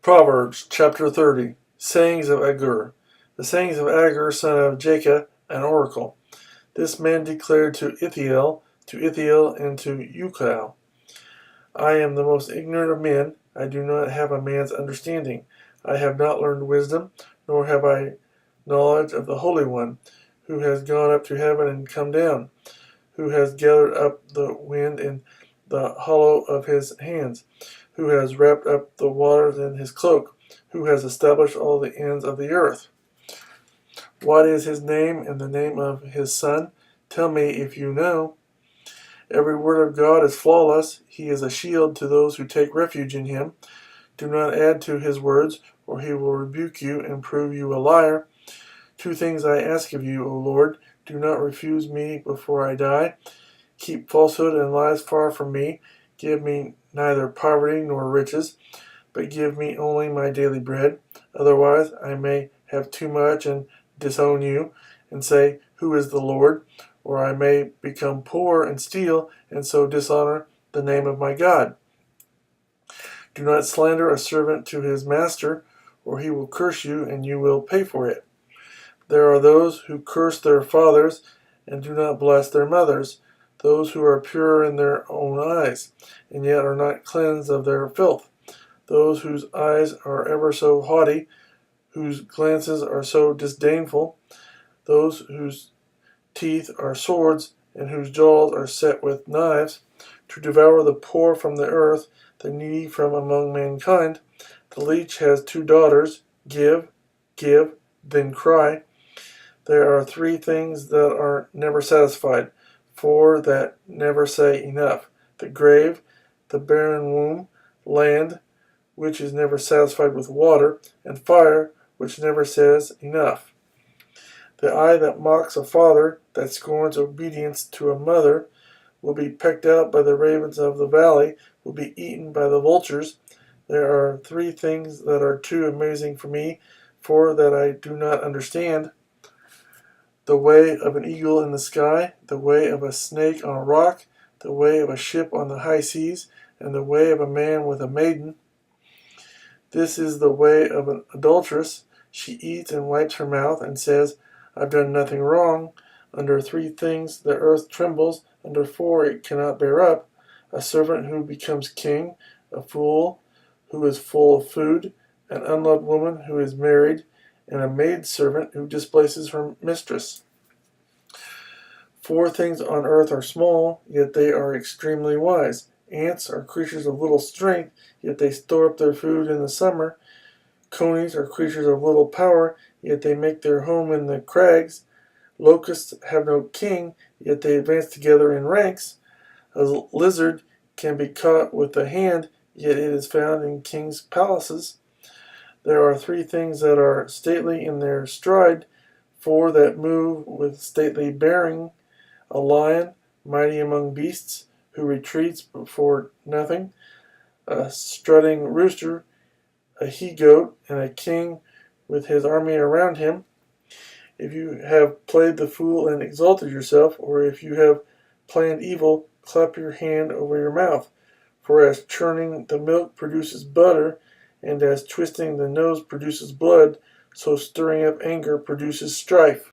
Proverbs chapter 30. Sayings of Agur. The sayings of Agur, son of Jakeh, an oracle. This man declared to Ithiel, and to Jakeh, I am the most ignorant of men. I do not have a man's understanding. I have not learned wisdom, nor have I knowledge of the Holy One, who has gone up to heaven and come down, who has gathered up the wind in the hollow of his hands, who has wrapped up the waters in his cloak, who has established all the ends of the earth. What is his name and the name of his son? Tell me if you know. Every word of God is flawless. He is a shield to those who take refuge in him. Do not add to his words, or he will rebuke you and prove you a liar. Two things I ask of you, O Lord. Do not refuse me before I die. Keep falsehood and lies far from me. Give me neither poverty nor riches, but give me only my daily bread. Otherwise I may have too much and disown you, and say, Who is the Lord? Or I may become poor and steal, and so dishonor the name of my God. Do not slander a servant to his master, or he will curse you, and you will pay for it. There are those who curse their fathers, and do not bless their mothers, those who are pure in their own eyes, and yet are not cleansed of their filth, those whose eyes are ever so haughty, whose glances are so disdainful, those whose teeth are swords, and whose jaws are set with knives, to devour the poor from the earth, the needy from among mankind. The leech has two daughters, give, then cry. There are three things that are never satisfied, four that never say enough: the grave, the barren womb, land, which is never satisfied with water, and fire, which never says enough. The eye that mocks a father, that scorns obedience to a mother, will be pecked out by the ravens of the valley, will be eaten by the vultures. There are three things that are too amazing for me, four that I do not understand: the way of an eagle in the sky, the way of a snake on a rock, the way of a ship on the high seas, and the way of a man with a maiden. This is the way of an adulteress. She eats and wipes her mouth and says, I've done nothing wrong. Under three things the earth trembles, under four it cannot bear up: a servant who becomes king, a fool who is full of food, an unloved woman who is married, and a maidservant who displaces her mistress. Four things on earth are small, yet they are extremely wise. Ants are creatures of little strength, yet they store up their food in the summer. Conies are creatures of little power, yet they make their home in the crags. Locusts have no king, yet they advance together in ranks. A lizard can be caught with the hand, yet it is found in kings' palaces. There are three things that are stately in their stride, four that move with stately bearing: a lion, mighty among beasts, who retreats before nothing, a strutting rooster, a he-goat, and a king with his army around him. If you have played the fool and exalted yourself, or if you have planned evil, clap your hand over your mouth. For as churning the milk produces butter, and as twisting the nose produces blood, so stirring up anger produces strife.